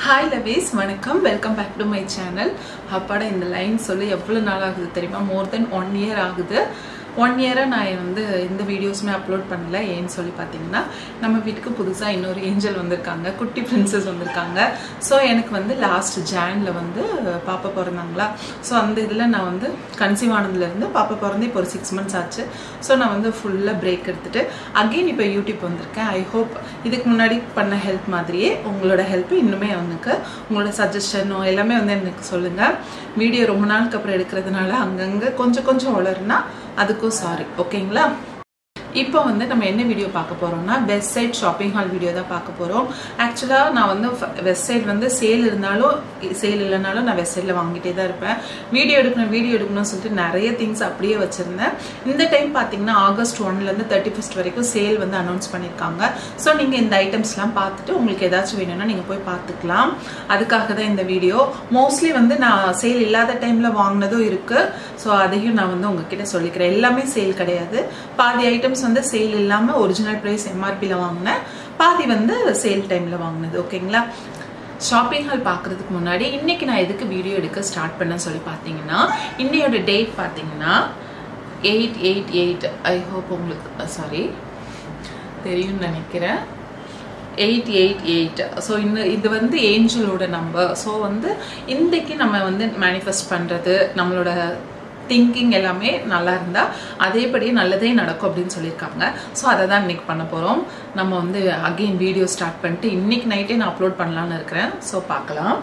Hi Lavis, vanakkam, welcome back to my channel. Appada இந்த line சொல்லி எவ்வளவு நாள் ஆகுது தெரியுமா? more than 1 year ஆகுது. 1 year நான் வந்து இந்த வீடியோஸ்மே அப்லோட் பண்ணல. ஏன்னு சொல்லி பாத்தீங்கன்னா நம்ம வீட்டுக்கு புதுசா இன்னொரு ஏஞ்சல் வந்திருக்காங்க, குட்டி பிரின்சஸ் வந்திருக்காங்க. சோ எனக்கு வந்து லாஸ்ட் ஜான்ல வந்து பாப்பா பிறந்தாங்களா. சோ அந்த இதுல நான் வந்து கன்சீவ் ஆனதுல இருந்து பாப்பா பிறந்து இப்போ ஒரு 6 months ஆச்சு. சோ நான் வந்து ஃபுல்லா பிரேக் எடுத்துட்டு அகைன் இப்போ யூடியூப் வந்திருக்கேன். ஐ ஹோப் இதுக்கு முன்னாடி பண்ண ஹெல்ப் மாதிரியே உங்களோட ஹெல்ப் இன்னுமே எனக்கு உங்களோட சஜஷனோ எல்லாமே வந்து எனக்கு சொல்லுங்க. வீடியோ ரொம்ப நாளுக்கு அப்புறம் எடுக்கிறதுனால அங்கங்க கொஞ்சம் வளருனா அதுக்கும் சாரி, ஓகேங்களா? இப்போ வந்து நம்ம என்ன வீடியோ பார்க்க போறோம்னா Westside shopping haul video தான் பார்க்க போறோம். ஆக்சுவலா நான் வந்து வெஸ்ட் சைட் வந்து சேல் இருந்தாலும் சேல் இல்லைனாலும் நான் வெஸ்ட் சைட்ல வாங்கிட்டே தான் இருப்பேன். வீடியோ எடுக்கணும்னு சொல்லிட்டு நிறைய திங்ஸ் அப்படியே வச்சிருந்தேன். இந்த டைம் பாத்தீங்கன்னா ஆகஸ்ட் 1ல இருந்து 31st வரைக்கும் சேல் வந்து அனௌன்ஸ் பண்ணிருக்காங்க. ஸோ நீங்க இந்த ஐட்டம்ஸ் எல்லாம் பார்த்துட்டு உங்களுக்கு ஏதாச்சும் வேணும்னா நீங்க போய் பார்த்துக்கலாம். அதுக்காக தான் இந்த வீடியோ. மோஸ்ட்லி வந்து நான் சேல் இல்லாத டைம்ல வாங்கினதும் இருக்கு. ஸோ அதையும் நான் வந்து உங்ககிட்ட சொல்லிக்கிறேன். எல்லாமே சேல் கிடையாது. பாதி ஐட்டம்ஸ் வந்து சேல் இல்லாம ஒரிஜினல் பிரைஸ் MRPல வாங்கினேன், பாதி வந்து சேல் டைம்ல வாங்கினது, ஓகேங்களா? ஷாப்பிங் ஹால் பார்க்கறதுக்கு முன்னாடி இன்னைக்கு நான் எதுக்கு வீடியோ எடுக்க ஸ்டார்ட் பண்ண சொல்லி பார்த்தீங்கன்னா இன்னையோட டேட் பார்த்தீங்கன்னா 8/8/8. ஐ ஹோப் உங்களுக்கு சாரி தெரியும்னு நினைக்கிறேன். 8/8/8. ஸோ இது வந்து ஏஞ்சலோட நம்பர். ஸோ வந்து இன்றைக்கு நம்ம வந்து மேனிஃபெஸ்ட் பண்றது நம்மளோட திங்கிங் எல்லாமே நல்லா இருந்தா அதேபடியே நல்லதே நடக்கும் அப்படின்னு சொல்லியிருக்காங்க. ஸோ அதை தான் இன்னைக்கு பண்ண போறோம். நம்ம வந்து அகெயின் வீடியோ ஸ்டார்ட் பண்ணிட்டு இன்னைக்கு நைட்டே நான் அப்லோட் பண்ணலான்னு இருக்கிறேன். ஸோ பார்க்கலாம்.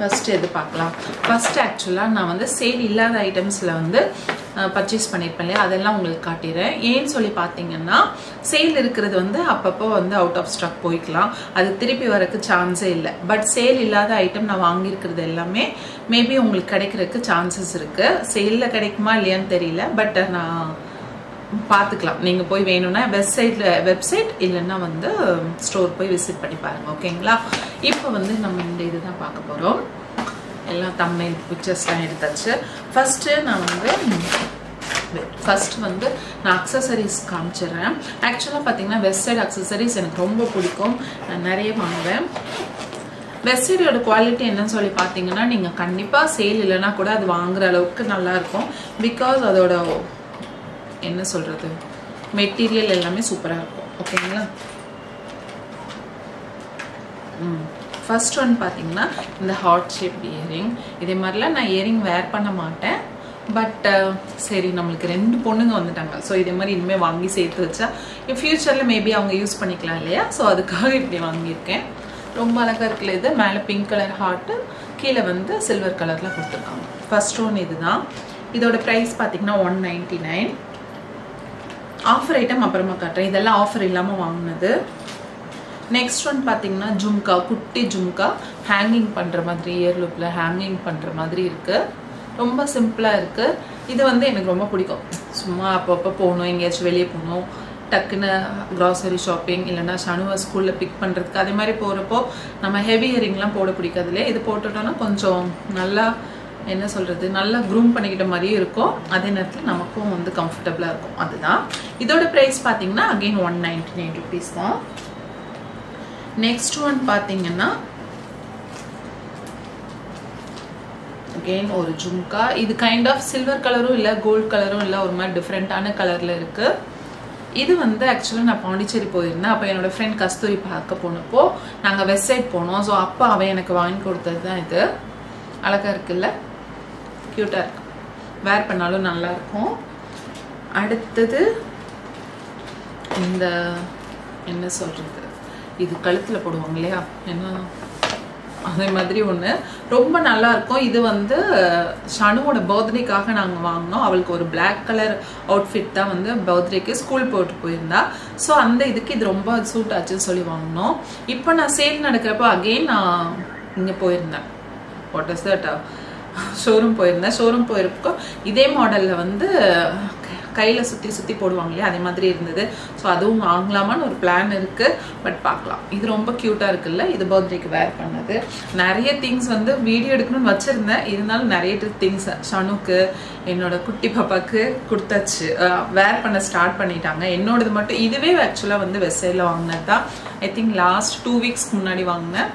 ஃபர்ஸ்ட் எது பார்க்கலாம். ஃபர்ஸ்ட் ஆக்சுவலா நான் வந்து சேல் இல்லாத ஐட்டம்ஸ்ல வந்து பர்ச்சேஸ் பண்ணிருப்பேன் இல்லையா, அதெல்லாம் உங்களுக்கு காட்டிடுறேன். ஏன்னு சொல்லி பார்த்தீங்கன்னா சேல் இருக்கிறது வந்து அப்பப்போ வந்து அவுட் ஆஃப் ஸ்டாக் போய்க்கலாம், அது திருப்பி வரக்கு சான்ஸே இல்லை. பட் சேல் இல்லாத ஐட்டம் நான் வாங்கியிருக்கிறது எல்லாமே மேபி உங்களுக்கு கிடைக்கிறதுக்கு சான்சஸ் இருக்கு. சேல்ல கிடைக்குமா இல்லையான்னு தெரியல, பட் நான் பார்த்துக்கலாம். நீங்கள் போய் வேணும்னா வெப்சைட் இல்லைன்னா வந்து ஸ்டோர் போய் விசிட் பண்ணி பாருங்க, ஓகேங்களா? இப்போ வந்து நம்ம இந்த இதுதான் பார்க்க போகிறோம். எல்லாம் தம்ப்நெயில் பிக்சர்ஸ்லாம் எடுத்தாச்சு. ஃபர்ஸ்ட் வந்து நான் அக்சசரிஸ் காமிச்சிடுறேன். ஆக்சுவலாக பார்த்தீங்கன்னா வெஸ்ட் சைட் அக்சசரிஸ் எனக்கு ரொம்ப பிடிக்கும், நான் நிறைய வாங்குவேன். வெஸ்ட் சைடோட குவாலிட்டி என்னன்னு சொல்லி பார்த்தீங்கன்னா நீங்கள் கண்டிப்பாக சேல் இல்லைன்னா கூட அது வாங்குற அளவுக்கு நல்லா இருக்கும். பிகாஸ் அதோட என்ன சொல்றது மெட்டீரியல் எல்லாமே சூப்பராக இருக்கும், ஓகேங்களா? ஃபர்ஸ்ட் ஒன் பார்த்தீங்கன்னா இந்த ஹார்ட் ஷேப் இயரிங். இதே மாதிரிலாம் நான் இயரிங் வேர் பண்ண மாட்டேன், பட் சரி நம்மளுக்கு 2 பொண்ணுங்க வந்துட்டாங்க. ஸோ இதே மாதிரி இனிமேல் வாங்கி சேர்த்து வச்சா ஃபியூச்சரில் மேபி அவங்க யூஸ் பண்ணிக்கலாம் இல்லையா? ஸோ அதுக்காக இப்படி வாங்கியிருக்கேன். ரொம்ப அழகாக இருக்குல்ல இது. மேலே பிங்க் கலர் ஹார்ட்டு, கீழே வந்து சில்வர் கலரில் கொடுத்துருக்காங்க. ஃபர்ஸ்ட் ஒன் இதுதான். இதோட ப்ரைஸ் பார்த்தீங்கன்னா 199. ஆஃபர் ஐட்டம் அப்புறமா காட்டுறேன். இதெல்லாம் ஆஃபர் இல்லாமல் வாங்கினது. நெக்ஸ்ட் ஒன் பார்த்தீங்கன்னா ஜும்கா, குட்டி ஜும்கா, ஹேங்கிங் பண்ணுற மாதிரி, இயர் லூப்பில் ஹேங்கிங் பண்ணுற மாதிரி இருக்குது. ரொம்ப சிம்பிளாக இருக்குது. இது வந்து எனக்கு ரொம்ப பிடிக்கும். சும்மா அப்பப்போ போகணும், எங்கேயாச்சும் வெளியே போகணும், டக்குன்னு க்ராசரி ஷாப்பிங் இல்லைன்னா ஷனுவை ஸ்கூலில் பிக் பண்ணுறதுக்கு அதே மாதிரி போகிறப்போ நம்ம ஹெவி இயரிங்லாம் போட பிடிக்காதுல்லையே. இது போட்டுட்டோன்னா கொஞ்சம் நல்லா என்ன சொல்கிறது நல்லா க்ரூம் பண்ணிக்கிட்ட மாதிரியும் இருக்கும், அதே நேரத்தில் நமக்கும் வந்து கம்ஃபர்டபுளாக இருக்கும். அதுதான் இதோட ப்ரைஸ் பார்த்தீங்கன்னா அகெயின் 199 ருபீஸ் தான். நெக்ஸ்ட் ஒன் பார்த்தீங்கன்னா அகெயின் ஒரு ஜும்கா. இது கைண்ட் ஆஃப் சில்வர் கலரும் இல்லை, கோல்ட் கலரும் இல்லை, ஒரு மாதிரி டிஃப்ரெண்ட்டான கலரில் இருக்குது. இது வந்து ஆக்சுவலாக நான் பாண்டிச்சேரி போயிருந்தேன். அப்போ என்னோட ஃப்ரெண்ட் கஸ்தூரி பார்க்க போனப்போ நாங்கள் வெஸ்ட் சைட் போனோம். ஸோ அப்போ அவன் எனக்கு வாங்கி கொடுத்தது தான் இது. அழகாக இருக்குல்ல, க்யூட்டாக இருக்கு, வேர் பண்ணாலும் நல்லா இருக்கும். அடுத்தது இந்த என்ன சொல்கிறது இது கழுத்தில் போடுவாங்க இல்லையா, என்ன அதே மாதிரி ஒன்று ரொம்ப நல்லா இருக்கும். இது வந்து ஷனுவோட பர்த்டேக்காக நாங்கள் வாங்கினோம். அவளுக்கு ஒரு பிளாக் கலர் அவுட்ஃபிட் தான் வந்து பர்த்டேக்கு ஸ்கூல் போட்டு போயிருந்தா. ஸோ அந்த இதுக்கு இது ரொம்ப சூட் ஆச்சுன்னு சொல்லி வாங்கினோம். இப்போ நான் சேல் நடக்கிறப்போ அகெயின் நான் இங்கே போயிருந்தேன். வாட் இஸ் தட் ஷோரூம் போயிருந்தேன். ஷோரூம் போயிருக்கோம் இதே மாடலில் வந்து கையில் சுற்றி போடுவாங்க இல்லையா, அதே மாதிரி இருந்தது. ஸோ அதுவும் வாங்கலாமான்னு ஒரு பிளான் இருக்குது, பட் பார்க்கலாம். இது ரொம்ப க்யூட்டாக இருக்குல்ல, இது பர்த்டேக்கு வேர் பண்ணது. நிறைய திங்ஸ் வந்து வீடியோ எடுக்கணும்னு வச்சுருந்தேன், இருந்தாலும் நிறைய திங்ஸ் ஷனுக்கு என்னோட குட்டி பாப்பாவுக்கு கொடுத்தாச்சு, வேர் பண்ண ஸ்டார்ட் பண்ணிட்டாங்க. என்னோடது மட்டும் இதுவே ஆக்சுவலாக வந்து வெப்சைட்டில் வாங்கினது தான். ஐ திங்க் லாஸ்ட் 2 வீக்ஸ்க்கு முன்னாடி வாங்கினேன்.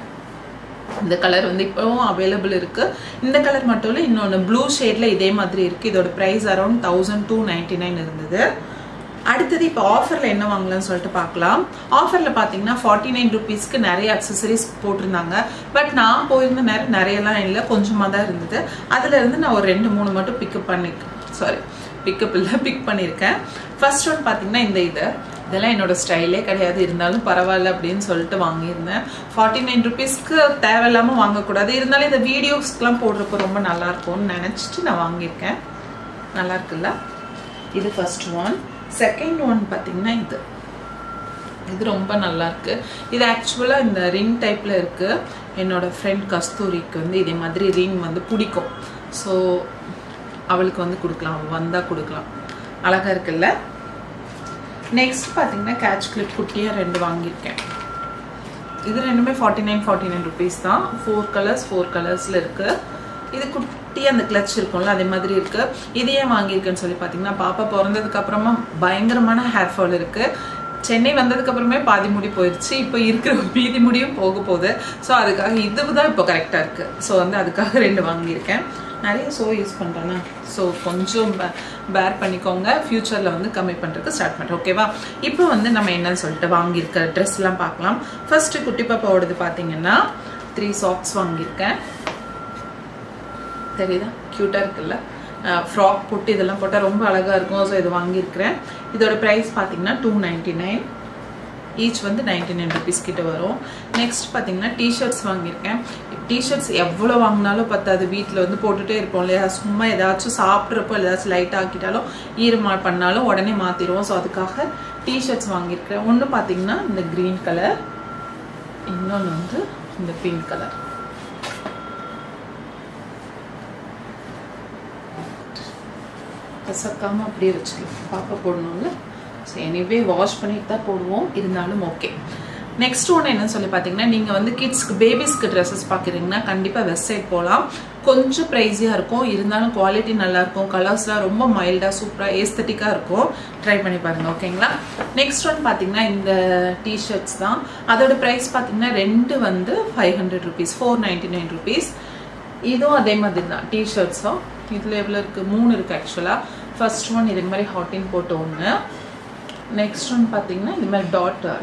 இந்த கலர் வந்து இப்போவும் அவைலபிள் இருக்குது. இந்த கலர் மட்டும் இல்லை, இன்னொன்று ப்ளூ ஷேடில் இதே மாதிரி இருக்குது. இதோட ப்ரைஸ் அரௌண்ட் 1299 இருந்தது. அடுத்தது இப்போ ஆஃபரில் என்ன வாங்கலாம்னு சொல்லிட்டு பார்க்கலாம். ஆஃபரில் பார்த்தீங்கன்னா 49 ருபீஸ்க்கு நிறைய அக்சசரிஸ் போட்டிருந்தாங்க. பட் நான் போயிருந்த நேரம் நிறையலாம் இல்லை, கொஞ்சமாக தான் இருந்தது. அதிலேருந்து நான் ஒரு 2-3 மட்டும் பிக் பண்ணியிருக்கேன். ஃபர்ஸ்ட் ஒன் பார்த்தீங்கன்னா இதெல்லாம் என்னோட ஸ்டைலே கிடையாது, இருந்தாலும் பரவாயில்ல அப்படின்னு சொல்லிட்டு வாங்கியிருந்தேன். 49 ருபீஸ்க்கு தேவையில்லாமல் வாங்கக்கூடாது, இருந்தாலும் இந்த வீடியோஸ்க்கெலாம் போடுறப்போ ரொம்ப நல்லாயிருக்கும்னு நினச்சிட்டு நான் வாங்கியிருக்கேன். நல்லா இருக்குல்ல, இது ஃபர்ஸ்ட் ஒன். செகண்ட் ஒன் பார்த்தீங்கன்னா இது ரொம்ப நல்லா இருக்கு. இது ஆக்சுவலாக இந்த ரிங் டைப்பில் இருக்குது. என்னோட ஃப்ரெண்ட் கஸ்தூரிக்கு வந்து இதே மாதிரி ரிங் வந்து பிடிக்கும். ஸோ அவளுக்கு வந்து கொடுக்கலாம், அவள் வந்தால் கொடுக்கலாம். அழகாக இருக்குல்ல. நெக்ஸ்ட் பார்த்தீங்கன்னா கேட்ச் கிளிப் குட்டியாக 2 வாங்கியிருக்கேன். இது ரெண்டுமே 49 ருபீஸ் தான். 4 கலர்ஸில் இருக்குது. இது குட்டியாக அந்த கிளச் இருக்கும்ல, அதே மாதிரி இருக்குது. இது ஏன் வாங்கியிருக்கேன்னு சொல்லி பார்த்தீங்கன்னா, பாப்பா பிறந்ததுக்கப்புறமா பயங்கரமான ஹேர் ஃபால் இருக்குது. சென்னை வந்ததுக்கப்புறமே பாதி முடி போயிடுச்சு, இப்போ இருக்கிற மீதி முடியும் போக போகுது. ஸோ அதுக்காக இதுதான் இப்போ கரெக்டாக இருக்குது. ஸோ வந்து அதுக்காக 2 வாங்கியிருக்கேன். நிறைய யூஸ் பண்ணுறேன்னா, ஸோ கொஞ்சம் பேர் பண்ணிக்கோங்க. ஃப்யூச்சரில் வந்து கம்மி பண்ணுறதுக்கு ஸ்டார்ட் பண்ணுறேன், ஓகேவா? இப்போ வந்து நம்ம என்னன்னு சொல்லிட்டு வாங்கியிருக்க ட்ரெஸ்லாம் பார்க்கலாம். ஃபர்ஸ்ட்டு குட்டி பாப்பாவோடது பார்த்தீங்கன்னா 3 சாக்ஸ் வாங்கியிருக்கேன். தெரியுதா, க்யூட்டாக இருக்குல்ல. ஃப்ராக் போட்டு இதெல்லாம் போட்டால் ரொம்ப அழகாக இருக்கும். ஸோ இது வாங்கியிருக்கிறேன். இதோட ப்ரைஸ் பார்த்தீங்கன்னா 299. ஈச் வந்து 99 ருபீஸ் கிட்ட வரும். நெக்ஸ்ட் பார்த்தீங்கன்னா டிஷர்ட்ஸ் வாங்கியிருக்கேன். டிஷர்ட்ஸ் எவ்வளோ வாங்கினாலும் பத்தாது, வீட்டில் வந்து போட்டுகிட்டே இருப்போம் இல்லையா. சும்மா ஏதாச்சும் சாப்பிட்றப்போ ஏதாச்சும் லைட்டாக ஆக்கிட்டாலும் ஈரமா பண்ணாலும் உடனே மாற்றிடுவோம். ஸோ அதுக்காக டிஷர்ட்ஸ் வாங்கியிருக்கேன். ஒன்று பார்த்தீங்கன்னா இந்த க்ரீன் கலர், இன்னொன்று வந்து இந்த பிங்க் கலர். கசக்காமல் அப்படியே வச்சுக்கலாம், பாப்பா போடணும்ல. ஸோ எனிவே வாஷ் பண்ணிட்டு தான் போடுவோம், இருந்தாலும் ஓகே. நெக்ஸ்ட் ஒன்று என்னன்னு சொல்லி பார்த்தீங்கன்னா, நீங்கள் வந்து கிட்ஸ்க்கு பேபிஸ்க்கு ட்ரெஸ்ஸஸ் பார்க்குறீங்கன்னா கண்டிப்பாக வெப்சைட் போகலாம். கொஞ்சம் ப்ரைஸியாக இருக்கும், இருந்தாலும் குவாலிட்டி நல்லாயிருக்கும். கலர்ஸ்லாம் ரொம்ப மைல்டாக சூப்பராக ஏஸ்தட்டிக்காக இருக்கும். ட்ரை பண்ணி பாருங்கள், ஓகேங்களா? நெக்ஸ்ட் ஒன் பார்த்தீங்கன்னா இந்த டிஷர்ட்ஸ் தான். அதோட ப்ரைஸ் பார்த்தீங்கன்னா 2 வந்து 500 ருபீஸ், 499 ருபீஸ். இதுவும் அதே மாதிரி தான் டிஷர்ட்ஸும். இதில் எவ்வளோ இருக்குது, 3 இருக்குது ஆக்சுவலாக. ஃபர்ஸ்ட் ஒன் இது மாதிரி ஹாட்டின் போட்டு ஒன்று. நெக்ஸ்ட் ஒன் பார்த்தீங்கன்னா இந்த மாதிரி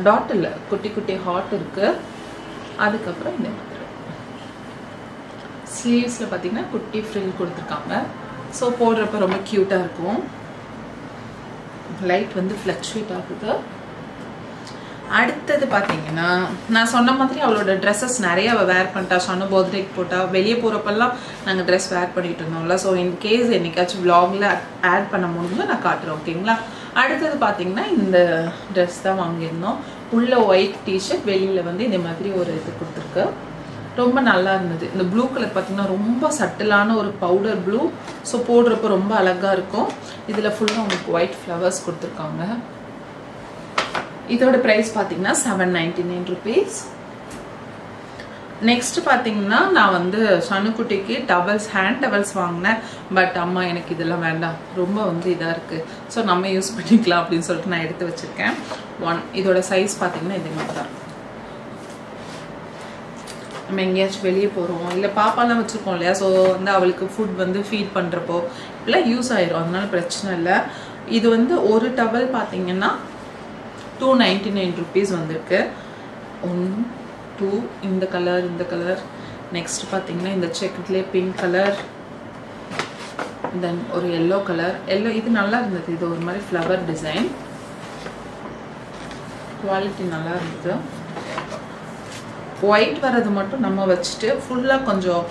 டாட் இல்லை, குட்டி ஹாட் இருக்குது. அதுக்கப்புறம் இந்த மாதிரி ஸ்லீவ்ஸில் பார்த்தீங்கன்னா குட்டி ஃப்ரில் கொடுத்துருக்காங்க. ஸோ போடுறப்ப ரொம்ப க்யூட்டாக இருக்கும். லைட் வந்து ஃப்ளக்சுவேட் ஆகுது. அடுத்தது பார்த்தீங்கன்னா நான் சொன்ன மாதிரி அவளோட ட்ரெஸ்ஸஸ் நிறைய அவள் வேர் பண்ணிட்டா. ஷனு பர்த்டேக்கு போட்டால் வெளியே போகிறப்பெல்லாம் நாங்கள் ட்ரெஸ் வேர் பண்ணிட்டு இருந்தோம்ல. ஸோ இன் கேஸ் என்னைக்காச்சும் விலாகில் ஆட் பண்ண முடிஞ்சு நான் காட்டுறேன், ஓகேங்களா? அடுத்தது பார்த்தீங்கன்னா இந்த ட்ரெஸ் தான் வாங்கியிருந்தோம். உள்ள ஒயிட் டிஷர்ட், வெளியில் வந்து இந்த மாதிரி ஒரு இது கொடுத்துருக்கு. ரொம்ப நல்லா இருந்தது. இந்த ப்ளூ கலர் பார்த்தீங்கன்னா ரொம்ப சட்டிலான ஒரு பவுடர் ப்ளூ. ஸோ போடுறப்போ ரொம்ப அழகாக இருக்கும். இதில் ஃபுல்லாக உங்களுக்கு ஒயிட் ஃப்ளவர்ஸ் கொடுத்துருக்காங்க. இதோட ப்ரைஸ் பார்த்தீங்கன்னா 799 ருபீஸ். நெக்ஸ்ட் பார்த்தீங்கன்னா நான் வந்து ஷனுக்குட்டிக்கு டவல்ஸ், ஹேண்ட் டவல்ஸ் வாங்கினேன். பட் அம்மா எனக்கு இதெல்லாம் வேண்டாம், ரொம்ப வந்து இதாக இருக்குது, ஸோ நம்ம யூஸ் பண்ணிக்கலாம் அப்படின்னு சொல்லிட்டு நான் எடுத்து வச்சுருக்கேன். இதோட சைஸ் பார்த்தீங்கன்னா இதே மாதிரி தான். நம்ம எங்கேயாச்சும் வெளியே போகிறோம் இல்லை பாப்பாலாம் வச்சுருக்கோம் இல்லையா. ஸோ வந்து அவளுக்கு ஃபுட் வந்து ஃபீட் பண்ணுறப்போ இப்படிலாம் யூஸ் ஆயிரும், அதனால பிரச்சனை இல்லை. இது வந்து ஒரு டவல் பார்த்தீங்கன்னா 299 ருபீஸ் வந்திருக்கு. 1 2 இந்த கலர். நெக்ஸ்ட் பார்த்தீங்கன்னா இந்த செக்லேயே பிங்க் கலர், தென் ஒரு எல்லோ கலர். இது நல்லா இருந்தது. இது ஒரு மாதிரி ஃப்ளவர் டிசைன், குவாலிட்டி நல்லா இருந்தது. ஒயிட் வர்றது மட்டும் நம்ம வச்சுட்டு ஃபுல்லாக கொஞ்சம்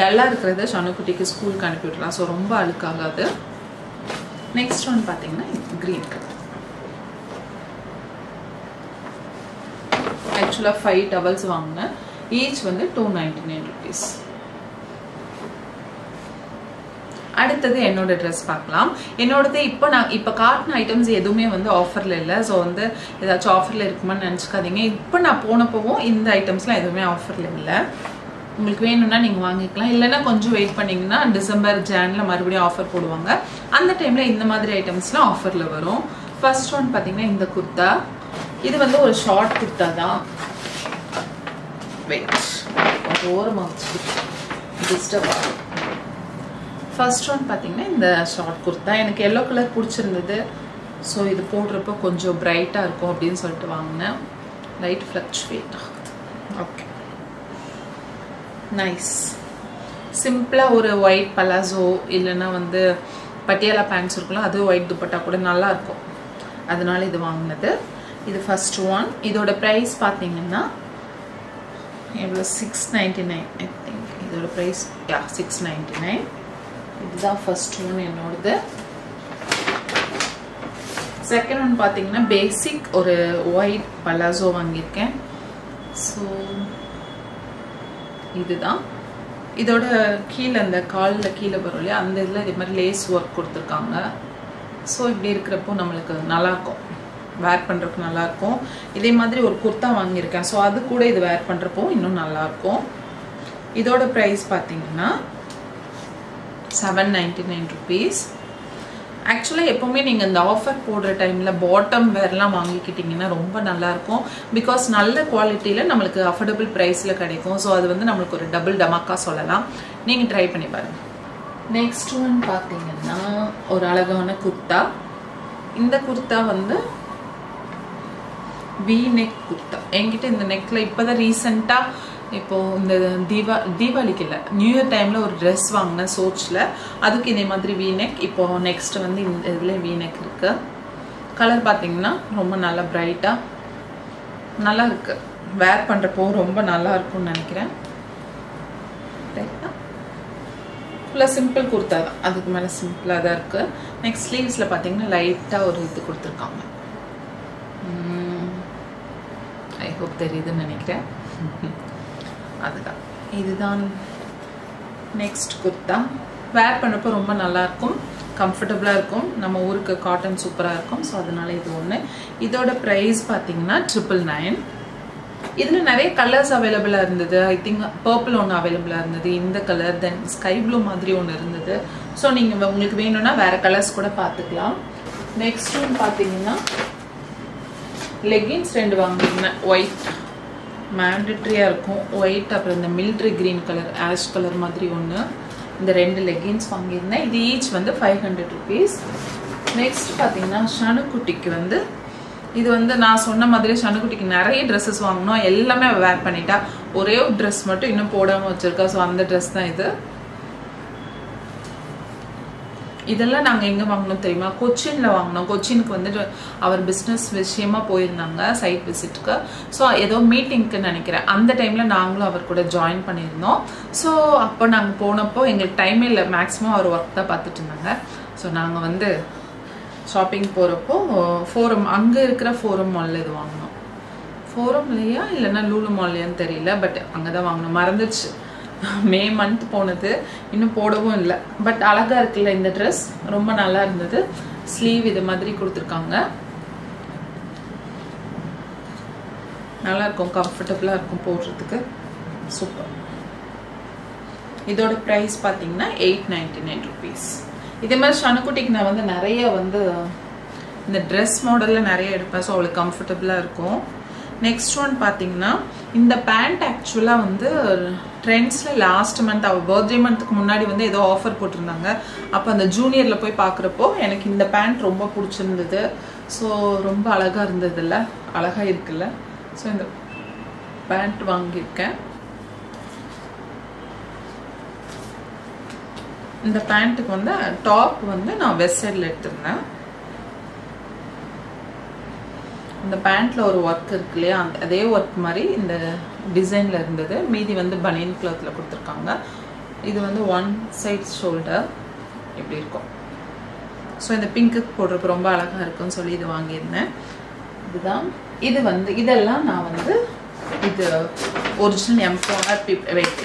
டல்லாக இருக்கிறத ஷனுக்குட்டிக்கு ஸ்கூலுக்கு அனுப்பி விடலாம். ஸோ ரொம்ப அழுக்காகாது. நெக்ஸ்ட் ஒன் பார்த்தீங்கன்னா க்ரீன் கலர். ஆக்சுவலாக 5 டவல்ஸ் வாங்கினேன். ஈச் வந்து 299 ருபீஸ். அடுத்தது என்னோட ட்ரெஸ் பார்க்கலாம். என்னோடது இப்போ காட்டின ஐட்டம்ஸ் எதுவுமே வந்து ஆஃபரில் இல்லை. ஸோ வந்து ஏதாச்சும் ஆஃபரில் இருக்குமான்னு நினச்சிக்காதீங்க. இப்போ நான் போனப்போவும் இந்த ஐட்டம்ஸ்லாம் எதுவுமே ஆஃபரில் இல்லை. உங்களுக்கு வேணும்னா நீங்கள் வாங்கிக்கலாம். இல்லைன்னா கொஞ்சம் வெயிட் பண்ணிங்கன்னா டிசம்பர் ஜானில் மறுபடியும் ஆஃபர் போடுவாங்க. அந்த டைமில் இந்த மாதிரி ஐட்டம்ஸ்லாம் ஆஃபரில் வரும். ஃபர்ஸ்ட் ஒன் பார்த்தீங்கன்னா இந்த குர்த்தா. இது வந்து ஒரு ஷார்ட் குர்த்தா தான். வெயிட் ஓரமாக வச்சு டிஸ்டர்ப் ஆகும். ஃபர்ஸ்ட் ஒன் பார்த்தீங்கன்னா இந்த ஷார்ட் குர்த்தா எனக்கு எல்லோ கலர் பிடிச்சிருந்தது. ஸோ இது போடுறப்போ கொஞ்சம் பிரைட்டாக இருக்கும் அப்படின்னு சொல்லிட்டு வாங்கினேன். லைட் ஃப்ளக்சுவேட் ஆகுது. Okay, nice. சிம்பிளாக ஒரு ஒயிட் பலாசோ இல்லைன்னா வந்து பட்டியாலா பேண்ட்ஸ் இருக்கலாம், அது ஒயிட் துப்பட்டா கூட நல்லா இருக்கும். அதனால இது வாங்கினது. இது ஃபர்ஸ்ட் ஒன். இதோட ப்ரைஸ் பார்த்தீங்கன்னா எவ்வளோ, 699 ஐ திங்க். இதோட ப்ரைஸ் 699. இதுதான் ஃபர்ஸ்ட் ஒன் என்னோடது. செகண்ட் ஒன் பார்த்தீங்கன்னா பேசிக் ஒரு ஒயிட் பலாசோ வாங்கியிருக்கேன். ஸோ இதுதான். இதோட கீழே அந்த காலில் கீழே வரும் இல்லையா, அந்த இதில் இதே மாதிரி லேஸ் ஒர்க் கொடுத்துருக்காங்க. ஸோ இப்படி இருக்கிறப்போ நம்மளுக்கு நல்லாயிருக்கும், வேர் பண்ணுறதுக்கு நல்லாயிருக்கும். இதே மாதிரி ஒரு குர்த்தா வாங்கியிருக்கேன். ஸோ அது கூட இது வேர் பண்ணுறப்போ இன்னும் நல்லாயிருக்கும். இதோட ப்ரைஸ் பார்த்தீங்கன்னா 799 rupees. ஆக்சுவலாக எப்போவுமே நீங்கள் இந்த ஆஃபர் போடுற டைமில் பாட்டம் வேர்லாம் வாங்கிக்கிட்டிங்கன்னா ரொம்ப நல்லாயிருக்கும். பிகாஸ் நல்ல குவாலிட்டியில் நம்மளுக்கு அஃபோர்டபுள் ப்ரைஸில் கிடைக்கும். ஸோ அது வந்து நம்மளுக்கு ஒரு டபுள் டமாக்கா சொல்லலாம். நீங்கள் ட்ரை பண்ணி பாருங்கள். நெக்ஸ்ட் ஒன் பார்த்தீங்கன்னா ஒரு அழகான குர்த்தா. இந்த குர்த்தா வந்து வி நெக் குர்த்தா. என்கிட்ட இந்த நெக்கில் இப்போ தான் ரீசெண்டாக இப்போது இந்த தீபாவளிக்கு இல்லை, நியூ இயர் டைமில் ஒரு ட்ரெஸ் வாங்கினேன் சோச்சில். அதுக்கு இதே மாதிரி வி நெக். இப்போது நெக்ஸ்ட் வந்து இந்த இதில் வி நெக் இருக்குது. கலர் பார்த்தீங்கன்னா ரொம்ப நல்லா பிரைட்டாக நல்லா இருக்குது. வேர் பண்ணுறப்போ ரொம்ப நல்லா இருக்கும்னு நினைக்கிறேன். ரைட்டா, ஃபுல்லாக சிம்பிள் குர்த்தா தான், அதுக்கு மேலே சிம்பிளாக தான் இருக்குது. நெக்ஸ்ட் ஸ்லீவ்ஸில் பார்த்தீங்கன்னா லைட்டாக ஒரு இது கொடுத்துருக்காங்க. ஐ ஹோப் தெரியுதுன்னு நினைக்கிறேன். அதுதான், இதுதான் நெக்ஸ்ட் குர்த்தா. வேர் பண்ணுறப்போ ரொம்ப நல்லாயிருக்கும், கம்ஃபர்டபுளாக இருக்கும். நம்ம ஊருக்கு காட்டன் சூப்பராக இருக்கும். ஸோ அதனால இது ஒன்று. இதோட ப்ரைஸ் பார்த்தீங்கன்னா 999. இதில் நிறைய கலர்ஸ் அவைலபிளாக இருந்தது. ஐ திங்க் பர்பிள் ஒன்று அவைலபிளாக இருந்தது, இந்த கலர், தென் ஸ்கை ப்ளூ மாதிரி ஒன்று இருந்தது. ஸோ நீங்கள் உங்களுக்கு வேணும்னா வேறு கலர்ஸ் கூட பார்த்துக்கலாம். நெக்ஸ்ட் ஒன்று பார்த்தீங்கன்னா லெகின்ஸ் 2 வாங்கியிருந்தேன். ஒயிட் மேண்டட்ரியாக இருக்கும், ஒயிட். அப்புறம் இந்த military green colour, ash colour மாதிரி ஒன்று. இந்த 2 லெகின்ஸ் வாங்கியிருந்தேன். இது ஈச் வந்து 500 rupees. நெக்ஸ்ட் பார்த்தீங்கன்னா ஷனுக்குட்டிக்கு வந்து இது வந்து நான் சொன்ன மாதிரி ஷனுக்குட்டிக்கு நிறைய ட்ரெஸ்ஸஸ் வாங்கினோம். எல்லாமே வேர் பண்ணிட்டா. ஒரே ஒரு ட்ரெஸ் மட்டும் இன்னும் போடாமல் வச்சுருக்கா. ஸோ அந்த ட்ரெஸ் தான் இது. இதெல்லாம் நாங்கள் எங்கே வாங்கினோம் தெரியுமா? கொச்சினில் வாங்கினோம். கொச்சினுக்கு வந்துட்டு அவர் பிஸ்னஸ் விஷயமா போயிருந்தாங்க சைட் விசிட்டுக்கு. ஸோ ஏதோ மீட்டிங்க்கு நினைக்கிறேன். அந்த டைமில் நாங்களும் அவர் கூட ஜாயின் பண்ணியிருந்தோம். ஸோ அப்போ நாங்கள் போனப்போ எங்களுக்கு டைமே இல்லை. மேக்ஸிமம் அவர் ஒர்க் தான் பார்த்துட்டு இருந்தாங்க. ஸோ நாங்கள் வந்து ஷாப்பிங் போகிறப்போ ஃபோரம், அங்கே இருக்கிற ஃபோரம் மாலில் இது வாங்கினோம். ஃபோரம் இல்லையா இல்லைன்னா லூலு மால்லையான்னு தெரியல, பட் அங்கே தான் வாங்கினோம். மறந்துடுச்சு, மே மந்த் போனது, இன்னும் போடவும் இல்லை. பட் அழகாக இருக்குல்ல இந்த ட்ரெஸ், ரொம்ப நல்லா இருந்தது. ஸ்லீவ் இது மாதிரி கொடுத்துருக்காங்க, நல்லா இருக்கும், கம்ஃபர்டபுளாக இருக்கும் போடுறதுக்கு, சூப்பர். இதோட ப்ரைஸ் பார்த்தீங்கன்னா 899 rupees. இதே மாதிரி ஷனுக்குட்டிக்கு நான் வந்து நிறைய வந்து இந்த ட்ரெஸ் மாடலில் நிறைய எடுப்பேன். ஸோ அவளுக்கு கம்ஃபர்டபுளாக இருக்கும். நெக்ஸ்ட் ஒன் பார்த்தீங்கன்னா இந்த பேண்ட் ஆக்சுவலாக வந்து ட்ரெண்ட்ஸில் லாஸ்ட் மந்த் அவள் பர்த்டே மந்த்துக்கு முன்னாடி வந்து ஏதோ ஆஃபர் போட்டிருந்தாங்க. அப்போ அந்த ஜூனியரில் போய் பார்க்குறப்போ எனக்கு இந்த பேண்ட் ரொம்ப பிடிச்சிருந்தது. ஸோ ரொம்ப அழகாக இருந்ததில்ல, அழகாக இருக்குல்ல. ஸோ இந்த பேண்ட் வாங்கியிருக்கேன். இந்த பேண்ட்டுக்கு வந்து டாப் வந்து நான் வெஸ்ட் சைடில் எடுத்திருந்தேன். இந்த பேண்ட்டில் ஒரு ஒர்க் இருக்கு இல்லையா, அதே ஒர்க் மாதிரி இந்த டிசைனில் இருந்தது. மீதி வந்து பனியன் கிளாத்தில் கொடுத்துருக்காங்க. இது வந்து ஒன் சைட் ஷோல்டர் இப்படி இருக்கும். ஸோ இந்த பிங்க்குக்கு போடுறதுக்கு ரொம்ப அழகாக இருக்குன்னு சொல்லி இது வாங்கியிருந்தேன். இதுதான் இது வந்து இதெல்லாம் நான் வந்து இது ஒரிஜினல் எம்ஃபோனர் வெயிட்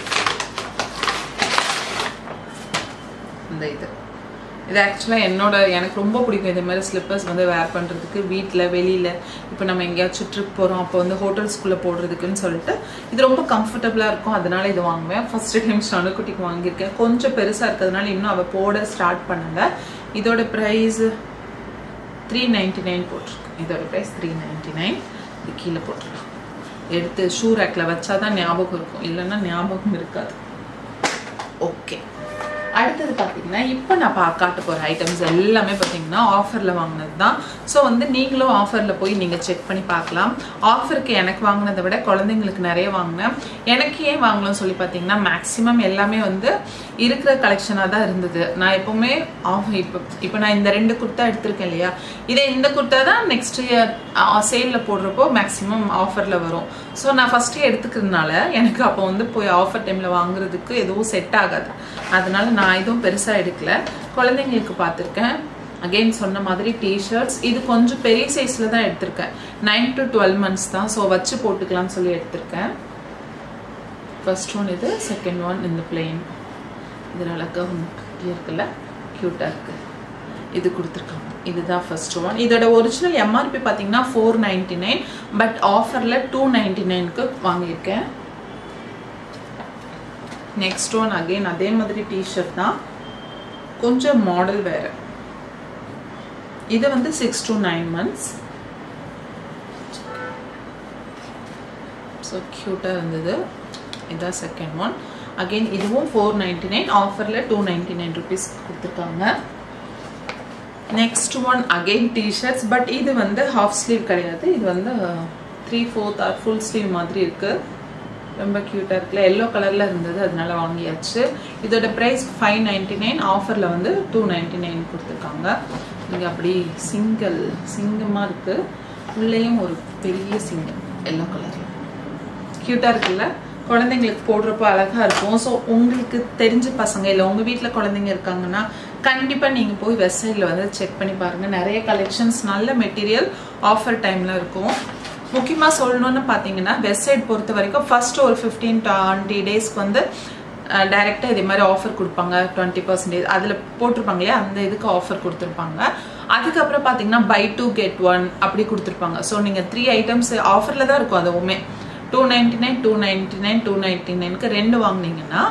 இந்த இது இது ஆக்சுவலாக எனக்கு ரொம்ப பிடிக்கும் இந்த மாதிரி ஸ்லிப்பர்ஸ் வந்து வேர் பண்ணுறதுக்கு வீட்டில் வெளியில் இப்போ நம்ம எங்கேயாச்சும் ட்ரிப் போகிறோம் அப்போ வந்து ஹோட்டல்ஸ்குள்ளே போடுறதுக்குன்னு சொல்லிட்டு இது ரொம்ப கம்ஃபர்டபுளாக இருக்கும். அதனால இது வாங்குவேன். ஃபர்ஸ்ட் டைம் ஷனுக்குட்டிக்கு வாங்கியிருக்கேன். கொஞ்சம் பெருசாக இருக்கிறதுனால இன்னும் அவள் போட ஸ்டார்ட் பண்ணலை. இதோட ப்ரைஸ் $399 போட்டிருக்கு. இதோட ப்ரைஸ் $399. இது கீழே போட்டிருக்கோம். எடுத்து ஷூ ரேக்கில் வச்சாதான் ஞாபகம் இருக்கும், இல்லைன்னா ஞாபகம் இருக்காது. ஓகே, அடுத்தது பார்த்தீங்கன்னா இப்போ நான் காட்ட போகிற ஐட்டம்ஸ் எல்லாமே பார்த்தீங்கன்னா ஆஃபரில் வாங்கினது தான். ஸோ வந்து நீங்களும் ஆஃபரில் போய் நீங்கள் செக் பண்ணி பார்க்கலாம். ஆஃபருக்கு எனக்கு வாங்கினதை விட குழந்தைங்களுக்கு நிறைய வாங்கினேன். எனக்கு ஏன் வாங்கணும்னு சொல்லி பார்த்தீங்கன்னா மேக்ஸிமம் எல்லாமே வந்து இருக்கிற கலெக்ஷனாக தான் இருந்தது. நான் எப்போவுமே இப்போ நான் இந்த 2 குர்த்தா எடுத்திருக்கேன் இல்லையா, இந்த குர்த்தா தான் நெக்ஸ்ட் இயர் சேலில் போடுறப்போ மேக்ஸிமம் ஆஃபரில் வரும். ஸோ நான் ஃபஸ்ட்டே எடுத்துக்கிறதுனால எனக்கு அப்போ வந்து போய் ஆஃபர் டைமில் வாங்குறதுக்கு எதுவும் செட் ஆகாது. அதனால நான் எதுவும் பெருசாக எடுக்கல. குழந்தைங்களுக்கு பார்த்துருக்கேன். அகெயின் சொன்ன மாதிரி டிஷர்ட்ஸ் இது கொஞ்சம் பெரிய சைஸில் தான் எடுத்திருக்கேன். 9 to 12 months தான். ஸோ வச்சு போட்டுக்கலாம்னு சொல்லி எடுத்திருக்கேன். ஃபர்ஸ்ட் ஒன் இது, செகண்ட் ஒன் இந்த பிளெயின். இது அழகாக இருக்குல்ல, க்யூட்டாக இருக்கு. இது கொடுத்துருக்காங்க. இதுதான் ஃபர்ஸ்ட் ஒன். இதோட ஒரிஜினல் எம்ஆர்பி பார்த்தீங்கன்னா $499, பட் ஆஃபரில் $299க்கு வாங்கியிருக்கேன். நெக்ஸ்ட் ஒன் அகெயின் அதே மாதிரி டிஷர்ட் தான், கொஞ்சம் மாடல் வேறு. இது வந்து 6 to 9 months. ஸோ க்யூட்டாக இருந்தது. இதுதான் செகண்ட் ஒன். அகெயின் இதுவும் $499, ஆஃபரில் $299 கொடுத்துருக்காங்க. Next one again t-shirts, but இது வந்து ஹாஃப் ஸ்லீவ் கிடையாது. இது வந்து 3/4 ஆர் ஃபுல் ஸ்லீவ் மாதிரி இருக்கு. ரொம்ப க்யூட்டாக இருக்குல்ல, எல்லோ கலரில் இருந்தது, அதனால வாங்கியாச்சு. இதோட ப்ரைஸ் $599, ஆஃபரில் வந்து $299 கொடுத்துருக்காங்க. இங்கே அப்படி சிங்கமாக இருக்குது. உள்ளேயும் ஒரு பெரிய சிங்கம் எல்லோ கலரில் க்யூட்டாக இருக்குல்ல, குழந்தைங்களுக்கு போடுறப்போ அழகாக இருக்கும். ஸோ உங்களுக்கு தெரிஞ்ச பசங்க இல்லை உங்கள் வீட்டில் குழந்தைங்க இருக்காங்கன்னா கண்டிப்பாக நீங்கள் போய் வெப்சைட்டில் வந்து செக் பண்ணி பாருங்கள். நிறைய கலெக்ஷன்ஸ், நல்ல மெட்டீரியல் ஆஃபர் டைமில் இருக்கும். முக்கியமாக சொல்லணும்னு பார்த்தீங்கன்னா வெப்சைட் பொறுத்த வரைக்கும் ஃபர்ஸ்ட் ஒரு 15-20 டேஸ்க்கு வந்து டைரெக்டாக இதே மாதிரி ஆஃபர் கொடுப்பாங்க. 20% அதில் போட்டிருப்பாங்க இல்லையா, அந்த இதுக்கு ஆஃபர் கொடுத்துருப்பாங்க. அதுக்கப்புறம் பார்த்தீங்கன்னா buy 2 get 1 அப்படி கொடுத்துருப்பாங்க. ஸோ நீங்கள் 3 ஐட்டம்ஸ் ஆஃபரில் தான் இருக்கும். அதுவுமே $299, $299, $299க்கு 2 வாங்கினீங்கன்னா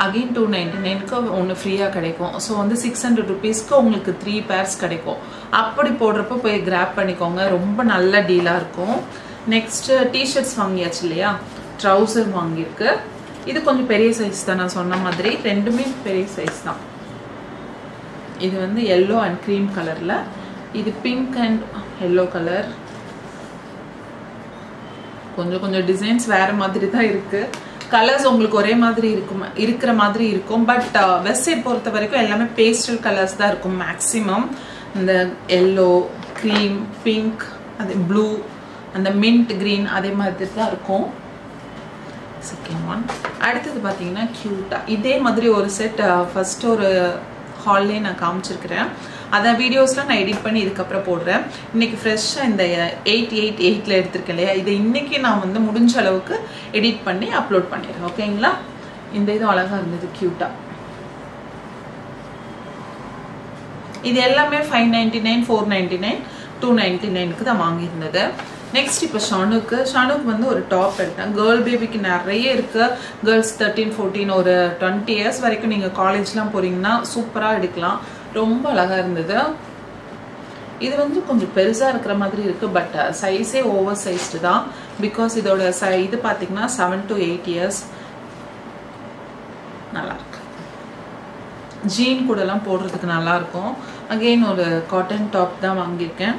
அகெயின் $299க்கு ஒன்று ஃப்ரீயாக கிடைக்கும். ஸோ வந்து $600க்கு உங்களுக்கு 3 pairs கிடைக்கும். அப்படி போடுறப்போ போய் கிராப் பண்ணிக்கோங்க, ரொம்ப நல்ல டீலாக இருக்கும். நெக்ஸ்ட் டிஷர்ட்ஸ் வாங்கியாச்சு இல்லையா, ட்ரௌசர் வாங்கியிருக்கு. இது கொஞ்சம் பெரிய சைஸ் தான், நான் சொன்ன மாதிரி ரெண்டுமே பெரிய சைஸ் தான். இது வந்து எல்லோ அண்ட் க்ரீம் கலரில், இது பிங்க் அண்ட் எல்லோ கலர். கொஞ்சம் டிசைன்ஸ் வேறு மாதிரி தான் இருக்குது. கலர்ஸ் உங்களுக்கு ஒரே மாதிரி இருக்கிற மாதிரி இருக்கும். பட் வெப்சைட் பொறுத்த வரைக்கும் எல்லாமே பேஸ்டல் கலர்ஸ் தான் இருக்கும் மேக்ஸிமம். இந்த எல்லோ, க்ரீம், பிங்க், அது ப்ளூ, அந்த மின்ட் க்ரீன் அதே மாதிரி தான் இருக்கும். Second one. அடுத்தது பார்த்தீங்கன்னா க்யூட்டாக இதே மாதிரி ஒரு செட் ஃபர்ஸ்ட் ஒரு ஹால்லே நான் காமிச்சிருக்கிறேன். அதை வீடியோஸ்லாம் நான் எடிட் பண்ணி இதுக்கப்புறம் போடுறேன். இன்னைக்கு ஃப்ரெஷ்ஷாக இந்த 888 எடுத்திருக்கேன் இல்லையா, இதை இன்னைக்கு நான் வந்து முடிஞ்ச அளவுக்கு எடிட் பண்ணி அப்லோட் பண்ணிடுறேன். ஓகேங்களா, இந்த இதுவும் அழகாக இருந்தது க்யூட்டாக. இது எல்லாமே $599, $499, $299க்கு தான் வாங்கியிருந்தது. நெக்ஸ்ட் இப்போ ஷானுக்கு வந்து ஒரு டாப் எடுத்தேன். கேர்ள் பேபிக்கு நிறைய இருக்குது. கேர்ள்ஸ் 13, 14 ஒரு 20 years வரைக்கும் நீங்கள் காலேஜ்லாம் போகிறீங்கன்னா சூப்பராக எடுக்கலாம். ரொம்ப அழகாக இருந்தது. இது வந்து கொஞ்சம் பெருசாக இருக்கிற மாதிரி இருக்குது, பட் சைஸே ஓவர் சைஸ்டு தான். பிகாஸ் இதோட இது பார்த்தீங்கன்னா 7 to 8 years. நல்லாயிருக்கு. ஜீன் கூடலாம் போடுறதுக்கு நல்லாயிருக்கும். அகெயின் ஒரு காட்டன் டாப் தான் வாங்கியிருக்கேன்.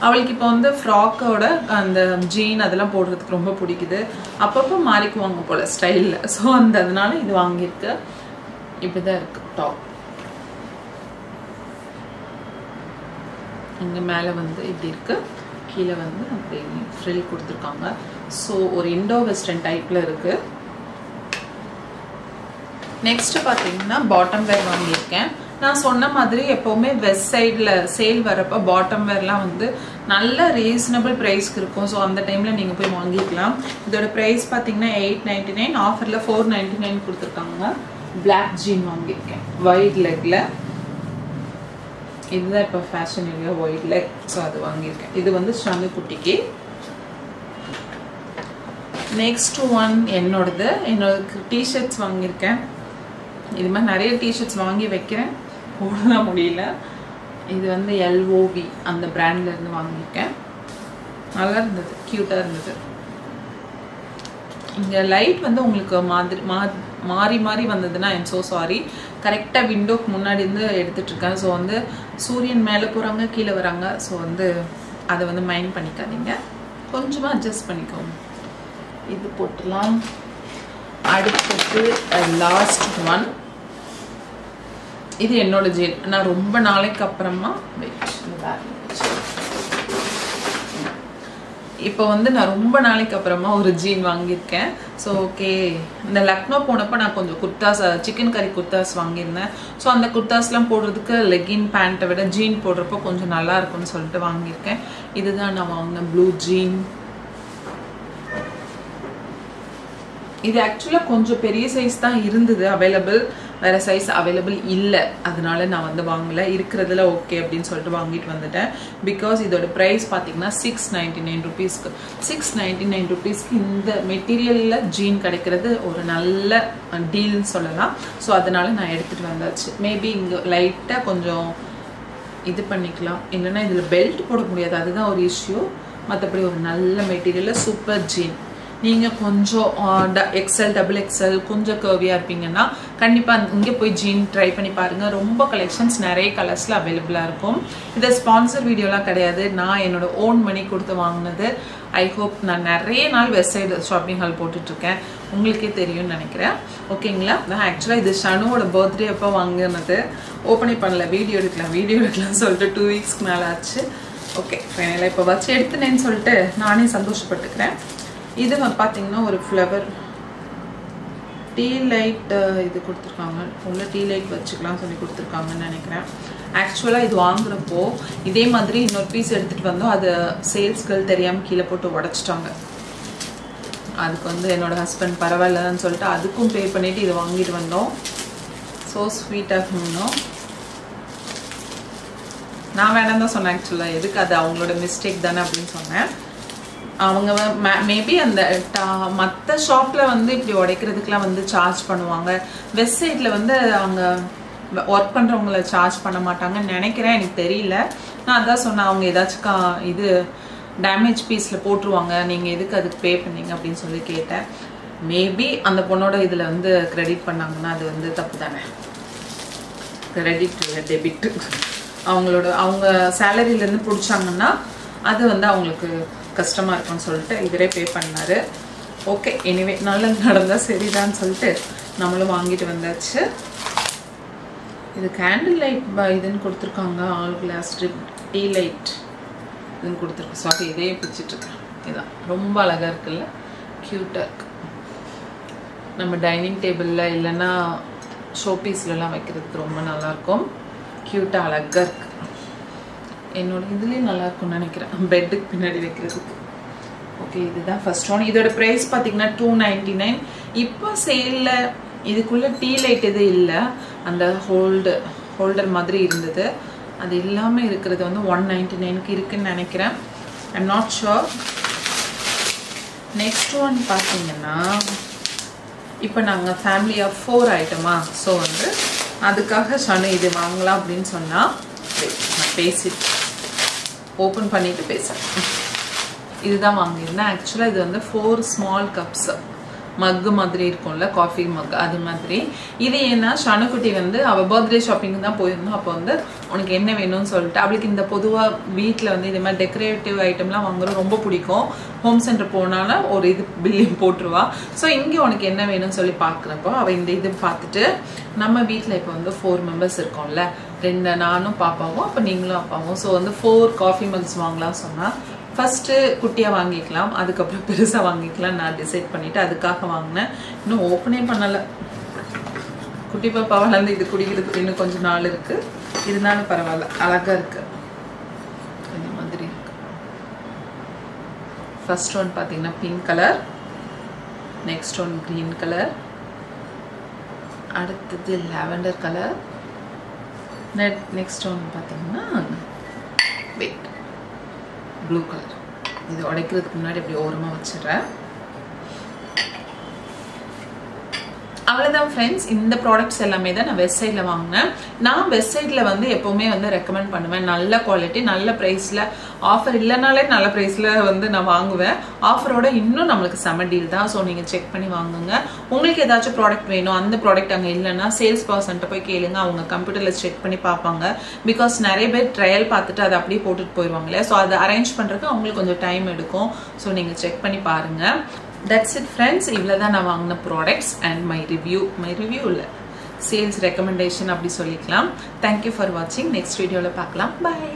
அவளுக்கு இப்போ வந்து ஃப்ராக்கோட அந்த ஜீன் அதெல்லாம் போடுறதுக்கு ரொம்ப பிடிக்குது. அப்பப்போ மாறிக்குவாங்க போல் ஸ்டைலில். ஸோ அதனால இது வாங்கியிருக்கு. இப்படி தான் இருக்குது டாப். இங்கே மேலே வந்து இப்படி இருக்குது, கீழே வந்து அப்படி ஃப்ரில் கொடுத்துருக்காங்க. ஸோ ஒரு இண்டோ வெஸ்டர்ன் டைப்பில் இருக்குது. நெக்ஸ்ட்டு பார்த்தீங்கன்னா பாட்டம் வேர் வாங்கியிருக்கேன். நான் சொன்ன மாதிரி எப்போவுமே வெஸ்ட் சைடில் சேல் வரப்போ பாட்டம் வேர்லாம் வந்து நல்ல ரீசனபிள் ப்ரைஸ்க்கு இருக்கும். ஸோ அந்த டைமில் நீங்கள் போய் வாங்கிக்கலாம். இதோட ப்ரைஸ் பார்த்தீங்கன்னா $899, ஆஃபரில் $499 கொடுத்துருக்காங்க. பிளாக் ஜீன் வாங்கியிருக்கேன் ஒயிட் லெக்கில். இதுதான் இப்போ ஃபேஷன் இல்லையா ஒயிட் லெக். ஸோ அது வாங்கியிருக்கேன். இது வந்து ஷானு குட்டிக்கு. நெக்ஸ்ட் ஒன் என்னோட டிஷர்ட்ஸ் வாங்கியிருக்கேன். இது மாதிரி நிறைய டிஷர்ட்ஸ் வாங்கி வைக்கிறேன், போடலாம் முடியல. இது வந்து LOV அந்த பிராண்ட்லேருந்து வாங்கியிருக்கேன். நல்லா இருந்தது, க்யூட்டாக இருந்தது. இங்கே லைட் வந்து உங்களுக்கு மாறி மாறி வந்ததுன்னா ஐம் ஸோ சாரி. கரெக்டாக விண்டோக்கு முன்னாடி இருந்து எடுத்துகிட்ருக்கேன். ஸோ வந்து சூரியன் மேலே போகிறாங்க, கீழே வராங்க. ஸோ வந்து அதை வந்து மைண்ட் பண்ணிக்காதீங்க, கொஞ்சமாக அட்ஜஸ்ட் பண்ணிக்கோங்க. இது போட்டுலாம். அடுத்தது லாஸ்ட் ஒன். இது என்னோட ஜீன். நான் ரொம்ப நாளைக்கு அப்புறமா இப்போ வந்து நான் ரொம்ப நாளைக்கு அப்புறமா ஒரு ஜீன் வாங்கியிருக்கேன். ஸோ ஓகே, இந்த லக்னோ போனப்போ நான் கொஞ்சம் குர்தாஸ், சிக்கன் கறி குர்தாஸ் வாங்கியிருந்தேன். ஸோ அந்த குர்தாஸ்லாம் போடுறதுக்கு லெகின் பேண்ட்டை விட ஜீன் போடுறப்போ கொஞ்சம் நல்லா இருக்கும்னு சொல்லிட்டு வாங்கியிருக்கேன். இதுதான் நான் வாங்கினேன், ப்ளூ ஜீன். இது ஆக்சுவலாக கொஞ்சம் பெரிய சைஸ் தான் இருந்தது அவைலபிள், வேறு சைஸ் அவைலபிள் இல்லை. அதனால நான் வந்து வாங்கலை, இருக்கிறதுல ஓகே அப்படின்னு சொல்லிட்டு வாங்கிட்டு வந்துட்டேன். பிகாஸ் இதோட ப்ரைஸ் பார்த்தீங்கன்னா 699 ருபீஸ்க்கு. 699 ருபீஸ்க்கு இந்த மெட்டீரியலில் ஜீன் கிடைக்கிறது ஒரு நல்ல டீல்னு சொல்லலாம். ஸோ அதனால நான் எடுத்துகிட்டு வந்தாச்சு. மேபி இங்கே லைட்டாக கொஞ்சம் இது பண்ணிக்கலாம், இல்லைன்னா இதில் பெல்ட் போட முடியாது, அதுதான் ஒரு இஷ்யூ. மற்றபடி ஒரு நல்ல மெட்டீரியலில் சூப்பர் ஜீன். நீங்கள் கொஞ்சம் XL XXL கொஞ்சம் கர்வியாக இருப்பீங்கன்னா கண்டிப்பாக இங்கே போய் ஜீன் ட்ரை பண்ணி பாருங்கள். ரொம்ப கலெக்ஷன்ஸ் நிறைய கலர்ஸில் அவைலபிளாக இருக்கும். இதை ஸ்பான்சர் வீடியோலாம் கிடையாது, நான் என்னோட ஓன் மணி கொடுத்து வாங்கினது. ஐ ஹோப் நான் நிறைய நாள் வெஸ்ட் சைடு ஷாப்பிங் ஹால் போட்டுட்ருக்கேன், உங்களுக்கே தெரியும்னு நினைக்கிறேன். ஓகேங்களா? நான் ஆக்சுவலாக இது ஷனுவோட பர்த்டே அப்போ வாங்கினது. ஓப்பனே பண்ணல, வீடியோ எடுக்கலாம்னு சொல்லிட்டு 2 வீக்ஸ்க்கு மேலே ஆச்சு. ஓகே, ஃபைனலாக இப்போ வச்சு எடுத்துனேன்னு சொல்லிட்டு நானே சந்தோஷப்பட்டுக்கிறேன். இது பார்த்தீங்கன்னா ஒரு ஃப்ளவர் டீ லைட் இது கொடுத்துருக்காங்க. உள்ள டீ லைட் வச்சுக்கலாம் சொல்லி கொடுத்துருக்காங்கன்னு நினைக்கிறேன். ஆக்சுவலாக இது வாங்குறப்போ இதே மாதிரி இன்னொரு பீஸ் எடுத்துகிட்டு வந்தோம். அது சேல்ஸ்கள் தெரியாமல் கீழே போட்டு உடச்சிட்டாங்க. அதுக்கு வந்து என்னோட ஹஸ்பண்ட் பரவாயில்லன்னு சொல்லிட்டு அதுக்கும் பே பண்ணிவிட்டு இதை வாங்கிட்டு வந்தோம். ஸோ ஸ்வீட்டாக இருந்தோம். நான் வேணாம் தான் சொன்னேன் ஆக்சுவலாக, எதுக்கு, அது அவங்களோட மிஸ்டேக் தானே அப்படின்னு சொன்னேன். அவங்க மேபி அந்த மற்ற ஷாப்பில் வந்து இப்படி உடைக்கிறதுக்குலாம் வந்து சார்ஜ் பண்ணுவாங்க. வெஸ்ட் சைடில் வந்து அவங்க ஒர்க் பண்ணுறவங்கள சார்ஜ் பண்ண மாட்டாங்கன்னு நினைக்கிறேன், எனக்கு தெரியல. நான் அதான் சொன்னேன், அவங்க ஏதாச்சும் இது டேமேஜ் பீஸில் போட்டுருவாங்க, நீங்கள் எதுக்கு அதுக்கு பே பண்ணீங்க அப்படின்னு சொல்லி கேட்டேன். மேபி அந்த பொண்ணோட இதில் வந்து கிரெடிட் பண்ணாங்கன்னா அது வந்து தப்பு தானே. கிரெடிட் டெபிட், அவங்க சேலரியிலேருந்து பிடிச்சாங்கன்னா அது வந்து அவங்களுக்கு கஷ்டமாக இருக்கும்னு சொல்லிட்டு இவரே பே பண்ணார். ஓகே, எனிவே நல்லது நடந்தால் சரிதான்னு சொல்லிட்டு நம்மளும் வாங்கிட்டு வந்தாச்சு. இது கேண்டில் லைட் இதுன்னு கொடுத்துருக்காங்க, ஆல் கிளாஸ் டீ லைட் இதுன்னு கொடுத்துருக்கு. சாரி, இதே பிடிச்சிட்ருக்கேன். இதுதான் ரொம்ப அழகாக இருக்குல்ல, க்யூட்டாக இருக்கு. நம்ம டைனிங் டேபிளில் இல்லைன்னா ஷோபீஸ்லலாம் வைக்கிறதுக்கு ரொம்ப நல்லாயிருக்கும், க்யூட்டாக அழகாக இருக்குது. என்னோட இதுலேயும் நல்லா இருக்கும்னு நினைக்கிறேன், பெட்டுக்கு பின்னாடி வைக்கிறதுக்கு. ஓகே, இதுதான் ஃபர்ஸ்ட் ஒன். இதோட ப்ரைஸ் பார்த்தீங்கன்னா 299. இப்போ சேலில் இதுக்குள்ளே டீ லைட் எது இல்லை, அந்த ஹோல்டர் மாதிரி இருந்தது, அது இல்லாமல் இருக்கிறது வந்து 199க்கு இருக்குன்னு நினைக்கிறேன். I'm not sure. Next one பார்த்தீங்கன்னா இப்போ நாங்கள் ஃபேமிலியாக 4 ஐட்டமா. ஸோ வந்து அதுக்காக ஷனு இது வாங்கலாம் அப்படின்னு சொன்னால் நான் பேசிட்டு ஓப்பன் பண்ணிட்டு பேசுகிறேன். இதுதான் வாங்கியிருந்தேன். ஆக்சுவலாக இது வந்து 4 ஸ்மால் கப்ஸ் மக்கு மாதிரி இருக்கும்ல, காஃபி மக், அது மாதிரி. இது ஏன்னா ஷனுக்குட்டி வந்து அவள் பர்த்டே ஷாப்பிங் தான் போயிருந்தோம். அப்போ வந்து உனக்கு என்ன வேணும்னு சொல்லிட்டு அவளுக்கு இந்த பொதுவாக வீட்டில் வந்து இது மாதிரி டெக்கரேட்டிவ் ஐட்டம்லாம் வாங்குறது ரொம்ப பிடிக்கும். ஹோம் சென்டர் போனாலும் ஒரு இது பில்லிங் போட்டுருவா. ஸோ இங்கே உனக்கு என்ன வேணும்னு சொல்லி பார்க்குறப்போ அவள் இந்த இது பார்த்துட்டு, நம்ம வீட்டில் இப்போ வந்து 4 மெம்பர்ஸ் இருக்கோம்ல, 2 நானும் பாப்பாவும், அப்போ நீங்களும் அப்பாவும். ஸோ வந்து 4 காஃபி மக்ஸ் வாங்கலாம் சொன்னால் ஃபஸ்ட்டு குட்டியாக வாங்கிக்கலாம், அதுக்கப்புறம் பெருசாக வாங்கிக்கலாம் நான் டிசைட் பண்ணிவிட்டு அதுக்காக வாங்கினேன். இன்னும் ஓப்பனே பண்ணலை. குட்டி பாப்பா வளர்ந்து இது குடிக்கிறதுக்கு இன்னும் கொஞ்சம் நாள் இருக்குது, இருந்தாலும் பரவாயில்ல, அழகாக இருக்குது. இந்த மாதிரி இருக்கு. ஃபர்ஸ்ட் ஒன் பார்த்தீங்கன்னா pink colour, next one green colour, அடுத்தது லாவெண்டர் கலர், நெக்ஸ்ட் ஒன்று பார்த்தீங்கன்னா வெயிட் ப்ளூ கலர். இது உடைக்கிறதுக்கு முன்னாடி அப்படி ஓரமாக வச்சிடுறேன். அவ்வளோதான் ஃப்ரெண்ட்ஸ். இந்த ப்ராடக்ட்ஸ் எல்லாமே தான் நான் வெஸ்ட் சைடில் வாங்கினேன். நான் வெஸ்ட் சைடில் வந்து எப்போவுமே வந்து ரெக்கமெண்ட் பண்ணுவேன். நல்ல குவாலிட்டி, நல்ல ப்ரைஸில், ஆஃபர் இல்லைனாலே நல்ல ப்ரைஸில் வந்து நான் வாங்குவேன். ஆஃபரோட இன்னும் நம்மளுக்கு செம டீல் தான். ஸோ நீங்கள் செக் பண்ணி வாங்குங்க. உங்களுக்கு ஏதாச்சும் ப்ராடக்ட் வேணும், அந்த ப்ராடக்ட் அங்கே இல்லைன்னா சேல்ஸ் பர்சன்ட்ட போய் கேளுங்க. அவங்க கம்ப்யூட்டரில் செக் பண்ணி பார்ப்பாங்க. பிகாஸ் நிறைய பேர் ட்ரையல் பார்த்துட்டு அதை அப்படியே போட்டுட்டு போயிடுவாங்களே. ஸோ அதை அரேஞ்ச் பண்ணுறதுக்கு அவங்களுக்கு கொஞ்சம் டைம் எடுக்கும். ஸோ நீங்கள் செக் பண்ணி பாருங்கள். That's it friends. இவ்வளவுதான் நான் வாங்கின ப்ராடக்ட்ஸ் அண்ட் மை ரிவ்யூ இல்ல சேல்ஸ் ரெக்கமெண்டேஷன் அப்படி சொல்லிக்கலாம். Thank you for watching. Next வீடியோல பார்க்கலாம். Bye.